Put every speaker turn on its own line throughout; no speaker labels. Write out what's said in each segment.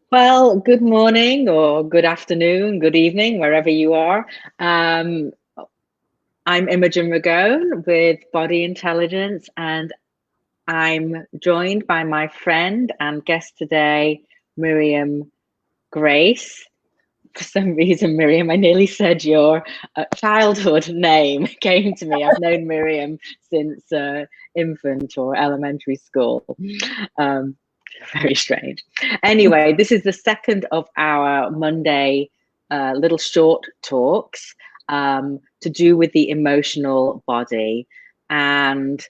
Well, good morning or good afternoon, good evening, wherever you are. Um, I'm Imogen Ragone with Body Intelligence, and I'm joined by my friend and guest today, Miriam Grace. For some reason, Miriam, I nearly said your childhood name came to me. I've known Miriam since infant or elementary school. Um, Very strange. Anyway, this is the second of our Monday little short talks to do with the emotional body. And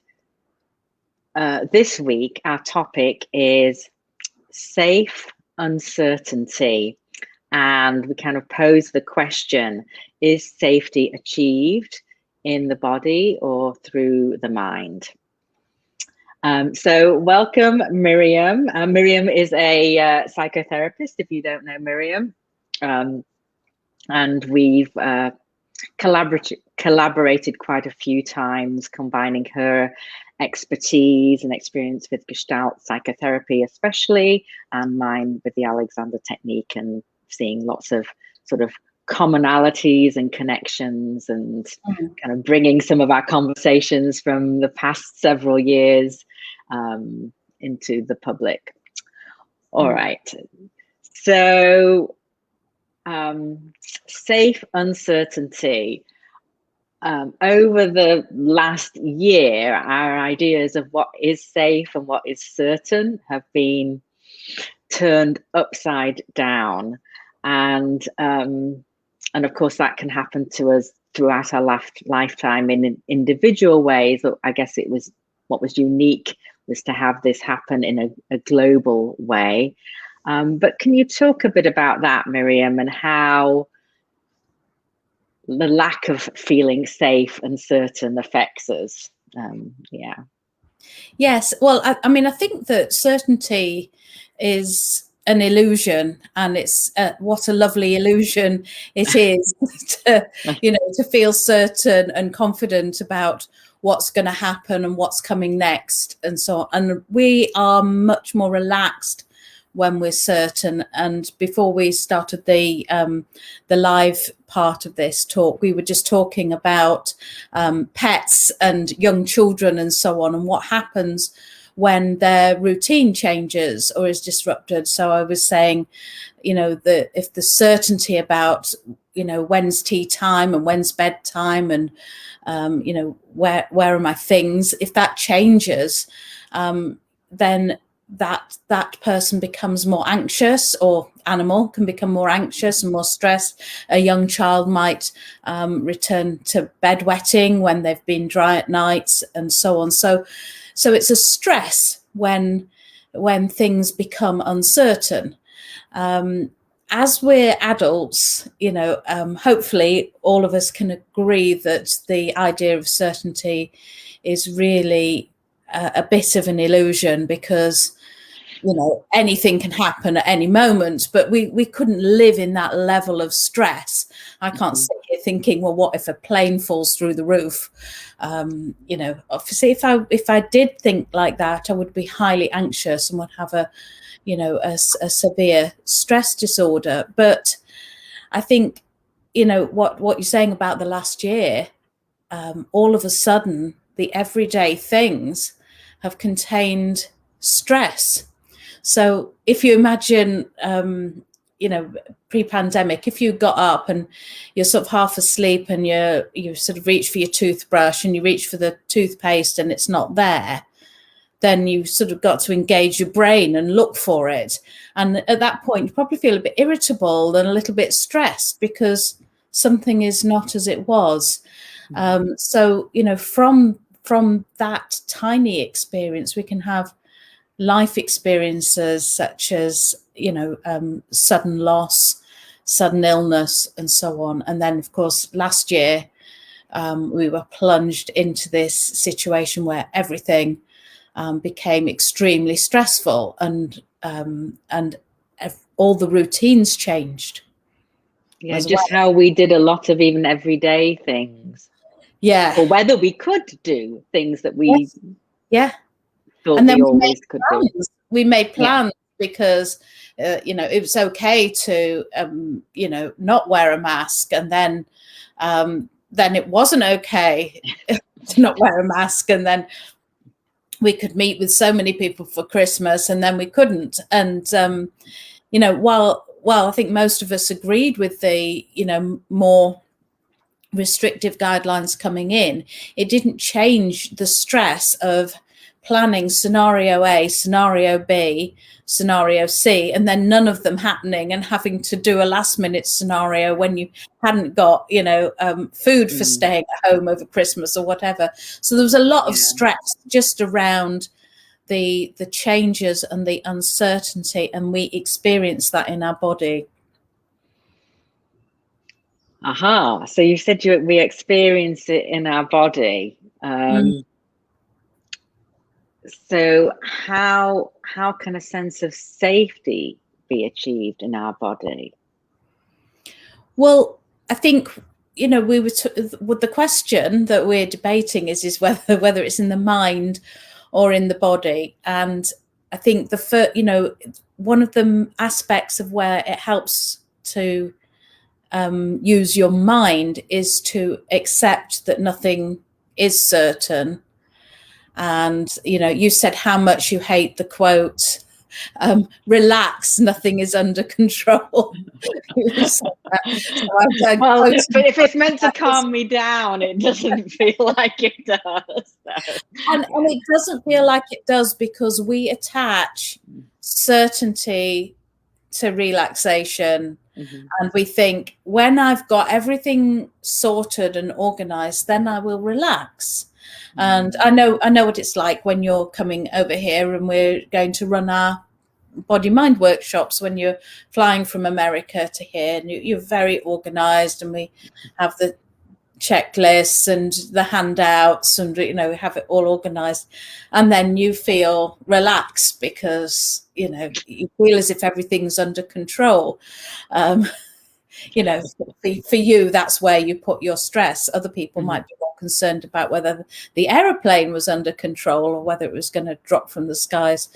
this week, our topic is safe uncertainty. And we kind of pose the question, is safety achieved in the body or through the mind? So welcome, Miriam. Miriam is a psychotherapist, if you don't know Miriam. And we've collaborated quite a few times, combining her expertise and experience with Gestalt psychotherapy, especially, and mine with the Alexander technique, and seeing lots of sort of commonalities and connections, and kind of bringing some of our conversations from the past several years into the public. All right. So safe uncertainty. Over the last year, our ideas of what is safe and what is certain have been turned upside down, and of course that can happen to us throughout our lifetime in individual ways. But I guess it was what was unique was to have this happen in a global way. But can you talk a bit about that, Miriam, and how the lack of feeling safe and certain affects us? Yeah.
Yes. Well, I mean, I think that certainty is an illusion, and it's what a lovely illusion it is to feel certain and confident about what's going to happen and what's coming next and so on. And we are much more relaxed when we're certain. And before we started the live part of this talk, we were just talking about pets and young children and so on, and what happens when their routine changes or is disrupted. So I was saying, if the certainty about, when's tea time and when's bedtime and, where are my things, if that changes, then that person becomes more anxious, or animal can become more anxious and more stressed. A young child might return to bedwetting when they've been dry at night and so on. So it's a stress when things become uncertain. As we're adults, hopefully all of us can agree that the idea of certainty is really a bit of an illusion, because anything can happen at any moment, but we couldn't live in that level of stress. I can't sit here thinking, well, what if a plane falls through the roof? Obviously if I did think like that, I would be highly anxious and would have a severe stress disorder. But I think what you're saying about the last year, all of a sudden the everyday things have contained stress. So if you imagine, pre-pandemic, if you got up and you're sort of half asleep and you sort of reach for your toothbrush and you reach for the toothpaste and it's not there, then you sort of got to engage your brain and look for it. And at that point, you probably feel a bit irritable and a little bit stressed because something is not as it was. So, from that tiny experience, we can have life experiences such as, sudden loss, sudden illness, and so on. And then, of course, last year, we were plunged into this situation where everything became extremely stressful, and all the routines changed.
Yeah, just how we did a lot of even everyday things.
Yeah.
Or whether we could do things that we
thought
and then we always could do.
We made plans because you know, it was okay to you know, not wear a mask, and then it wasn't okay to not wear a mask, and then we could meet with so many people for Christmas, and then we couldn't. And you know, while I think most of us agreed with the, you know, more restrictive guidelines coming in, it didn't change the stress of planning scenario A, scenario B, scenario C, and then none of them happening, and having to do a last minute scenario when you hadn't got, you know, food for staying at home over Christmas or whatever. So there was a lot of stress just around the changes and the uncertainty, and we experienced that in our body.
Aha. So you said we experienced it in our body. So how can a sense of safety be achieved in our body?
Well, I think, you know, we were with the question that we're debating is whether it's in the mind or in the body. And I think you know, one of the aspects of where it helps to use your mind is to accept that nothing is certain. And, you know, you said how much you hate the quote, relax, nothing is under control.
Well, but if it's meant to calm me down, it doesn't feel like it does.
And it doesn't feel like it does, because we attach certainty to relaxation. And we think, when I've got everything sorted and organized, then I will relax. And I know what it's like when you're coming over here and we're going to run our body mind workshops, when you're flying from America to here, and you're very organized, and we have the checklists and the handouts, and, you know, we have it all organized, and then you feel relaxed because, you know, you feel as if everything's under control. You know, for you, that's where you put your stress. Other people might be more concerned about whether the aeroplane was under control or whether it was going to drop from the skies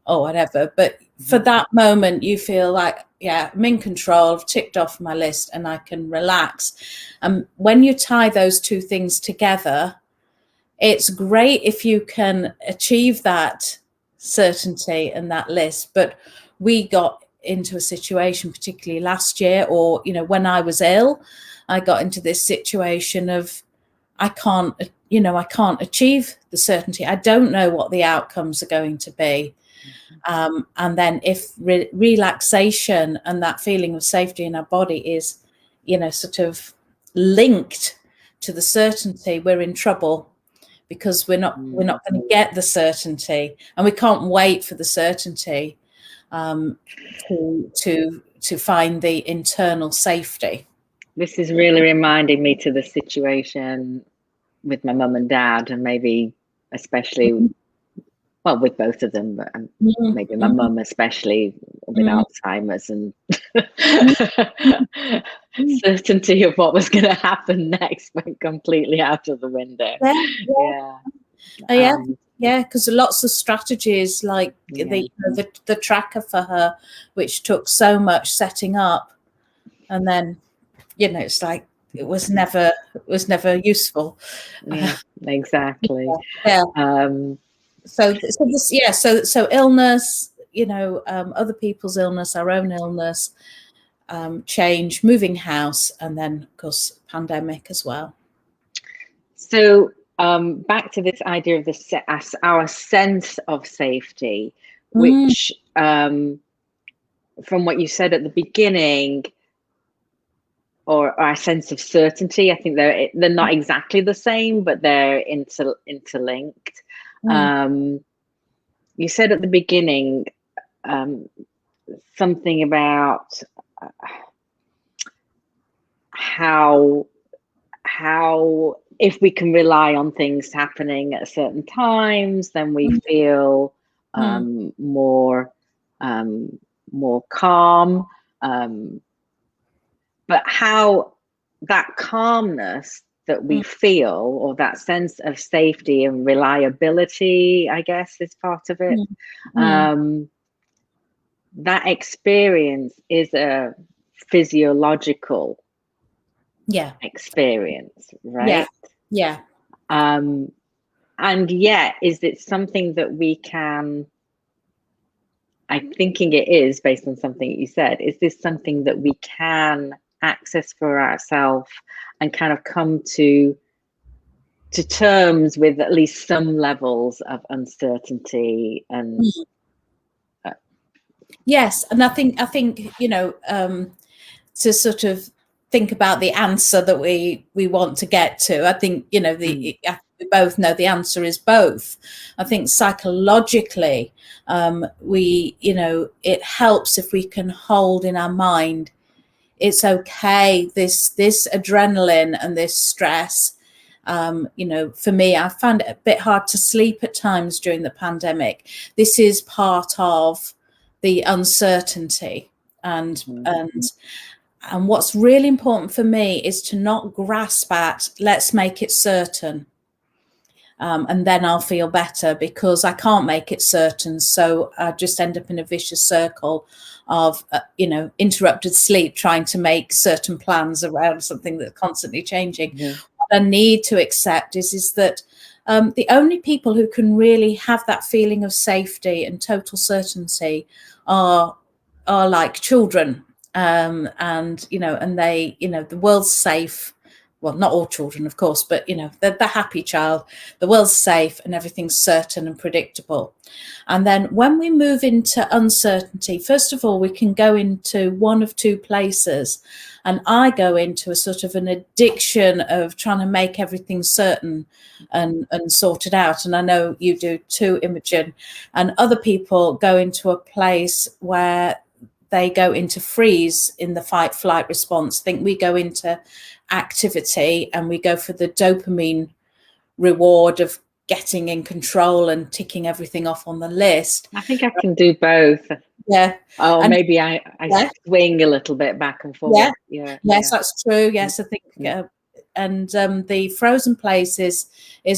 or whatever. But for that moment, you feel like, yeah, I'm in control, I've ticked off my list, and I can relax. And when you tie those two things together, it's great if you can achieve that certainty and that list. But we got into a situation, particularly last year, or, you know, when I was ill, I got into this situation of, I can't achieve the certainty. I don't know what the outcomes are going to be. And then if relaxation and that feeling of safety in our body is, you know, sort of linked to the certainty, we're in trouble, because we're not going to get the certainty, and we can't wait for the certainty to find the internal safety.
This is really reminding me to the situation with my mum and dad, and maybe especially, well, with both of them, but maybe my mum especially, with Alzheimer's, and certainty of what was going to happen next went completely out of the window.
Yeah, because lots of strategies, like the tracker for her, which took so much setting up, and then, you know, it's like it was never useful.
Exactly.
So illness, you know, other people's illness, our own illness, change, moving house, and then, of course, pandemic as well.
So back to this idea of our sense of safety, which from what you said at the beginning, or our sense of certainty, I think they're not exactly the same, but they're interlinked. You said at the beginning something about how if we can rely on things happening at certain times, then we feel more calm. But how that calmness that we feel, or that sense of safety and reliability, I guess, is part of it. that experience is a physiological experience, right? And yet, is it something that we can, I'm thinking it is, based on something you said, is this something that we can access for ourselves and kind of come to terms with at least some levels of uncertainty and
yes, and I think you know, to sort of think about the answer that we want to get to, I think, you know, we both know the answer is both. I think psychologically, we, you know, it helps if we can hold in our mind, it's okay, this adrenaline and this stress. You know, for me, I found it a bit hard to sleep at times during the pandemic. This is part of the uncertainty, and what's really important for me is to not grasp at, let's make it certain, and then I'll feel better, because I can't make it certain. So I just end up in a vicious circle of, you know, interrupted sleep, trying to make certain plans around something that's constantly changing. What I need to accept is that the only people who can really have that feeling of safety and total certainty are like children, and you know, and they, you know, the world's safe. Well, not all children, of course, but you know, the happy child, the world's safe and everything's certain and predictable. And then when we move into uncertainty, first of all, we can go into one of two places. And I go into a sort of an addiction of trying to make everything certain and sorted out. And I know you do too, Imogen. And other people go into a place where they go into freeze in the fight flight response. I think we go into activity and we go for the dopamine reward of getting in control and ticking everything off on the list.
I think I can do both.
Yeah.
Oh, and maybe I swing a little bit back and forth.
Yes, that's true. Yes, I think. And the frozen place is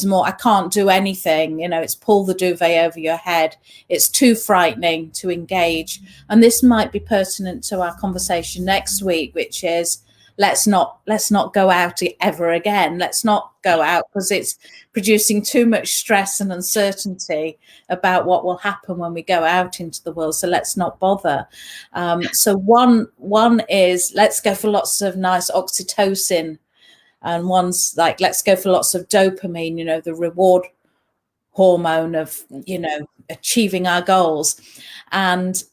more, I can't do anything, you know, it's pull the duvet over your head. It's too frightening to engage. And this might be pertinent to our conversation next week, which is, let's not go out ever again. Let's not go out, because it's producing too much stress and uncertainty about what will happen when we go out into the world. So let's not bother. So one is, let's go for lots of nice oxytocin, and one's like, let's go for lots of dopamine, you know, the reward hormone of, you know, achieving our goals. And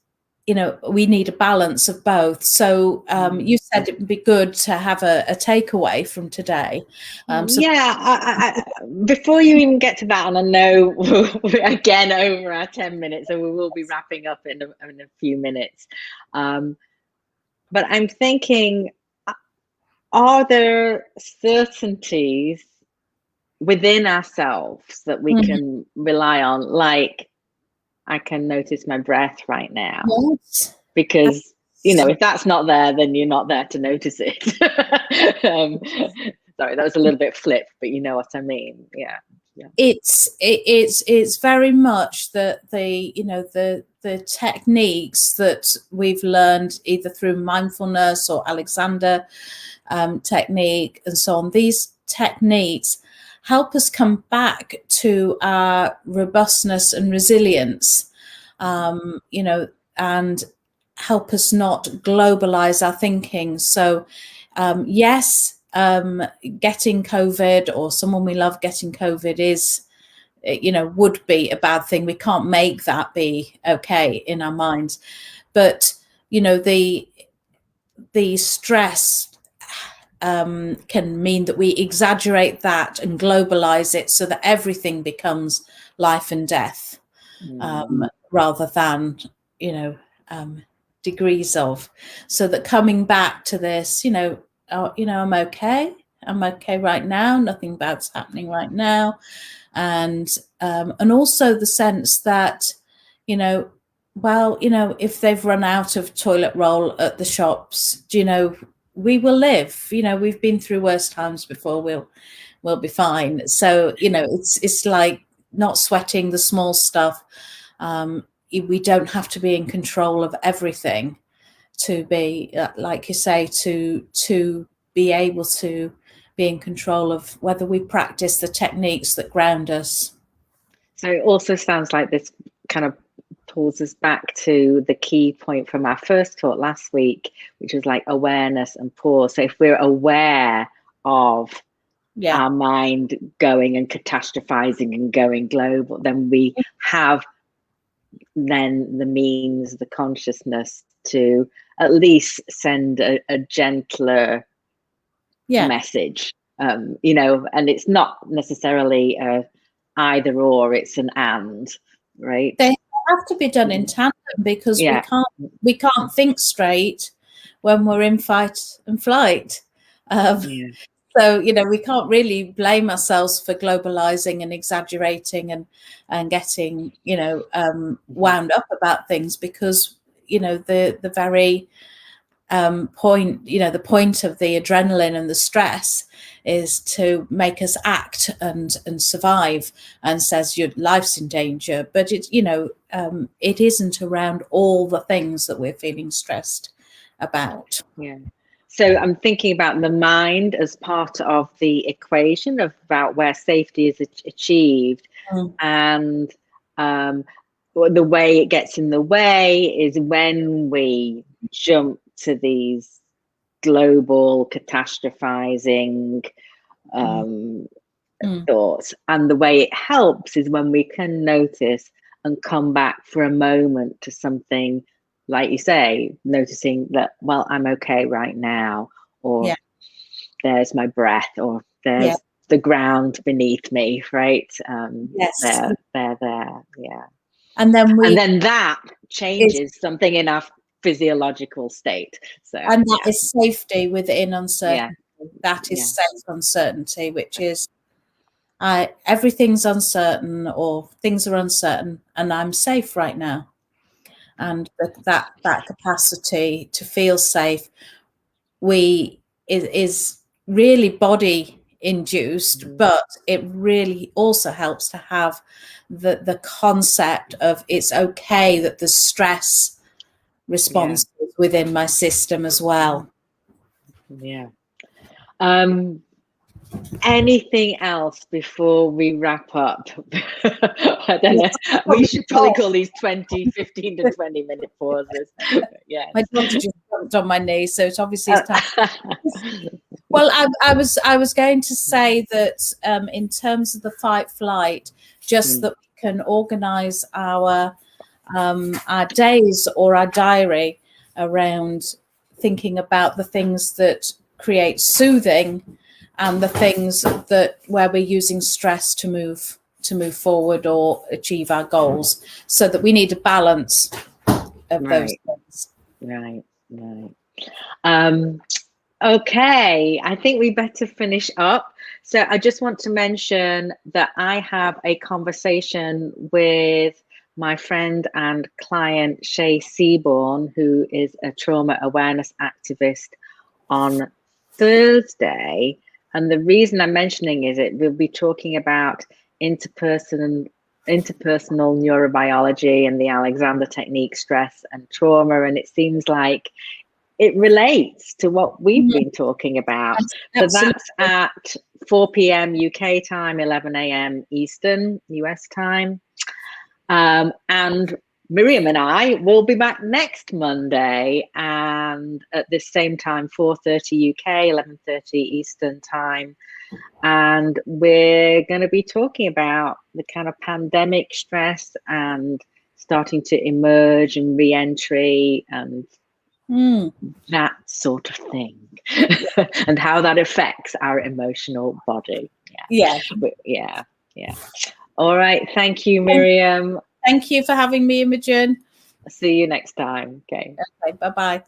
you know, we need a balance of both. So you said it would be good to have a takeaway from today.
Before you even get to that, and I know we're again over our 10 minutes, so we will be wrapping up in a few minutes. But I'm thinking, are there certainties within ourselves that we can rely on? Like, I can notice my breath right now, because, you know, if that's not there, then you're not there to notice it. Sorry, that was a little bit flip, but you know what I mean. Yeah.
It's very much the techniques that we've learned either through mindfulness or Alexander technique and so on. These techniques help us come back to our robustness and resilience, you know, and help us not globalize our thinking. So yes, getting COVID, or someone we love getting COVID, is, you know, would be a bad thing. We can't make that be okay in our minds. But, you know, the stress can mean that we exaggerate that and globalize it so that everything becomes life and death, rather than, you know, degrees of. So that coming back to this, you know, I'm okay right now, nothing bad's happening right now, and also the sense that, you know, well, you know, if they've run out of toilet roll at the shops, you know, we will live. You know, we've been through worse times before. We'll be fine. So, you know, it's like not sweating the small stuff. we don't have to be in control of everything to be, like you say, to be able to be in control of whether we practice the techniques that ground us.
So it also sounds like this kind of pulls us back to the key point from our first talk last week, which was like awareness and pause. So if we're aware of our mind going and catastrophizing and going global, then we have then the means, the consciousness to at least send a gentler message, you know, and it's not necessarily a either or, it's an and, right?
They have to be done in tandem, because we can't think straight when we're in fight and flight. So, you know, we can't really blame ourselves for globalizing and exaggerating and getting, you know, wound up about things, because, you know, the very point, you know, the point of the adrenaline and the stress is to make us act and survive, and says your life's in danger. But it's, you know, it isn't around all the things that we're feeling stressed about.
Yeah. So I'm thinking about the mind as part of the equation of about where safety is achieved, and the way it gets in the way is when we jump to these global catastrophizing thoughts. And the way it helps is when we can notice and come back for a moment to something, like you say, noticing that, well, I'm okay right now, or there's my breath, or there's the ground beneath me, right? They're there,
And then
that changes something in our physiological state. So,
and that is safety within uncertainty. That is safe uncertainty, which is everything's uncertain, or things are uncertain, and I'm safe right now. And that capacity to feel safe is really body induced, but it really also helps to have the concept of it's okay that there's stress responses within my system as well.
Anything else before we wrap up? I don't know. We should probably call these 15 to 20 minute pauses.
My daughter just jumped on my knee, so it's obviously time. Well, I was going to say that in terms of the fight flight, just that we can organize our days or our diary around thinking about the things that create soothing and the things that where we're using stress to move forward or achieve our goals, so that we need a balance of those things.
Right. Okay, I think we better finish up. So I just want to mention that I have a conversation with my friend and client Shay Seaborn, who is a trauma awareness activist, on Thursday. And the reason I'm mentioning is we'll be talking about interpersonal neurobiology and the Alexander technique, stress and trauma. And it seems like it relates to what we've been talking about. So that's at 4 p.m. UK time, 11 a.m. Eastern US time. And Miriam and I will be back next Monday, and at this same time, 4:30 UK, 11:30 Eastern time. And we're going to be talking about the kind of pandemic stress and starting to emerge and re-entry and that sort of thing, and how that affects our emotional body. Yeah. All right. Thank you, Miriam.
Thank you for having me, Imogen.
See you next time. Okay.
Bye-bye.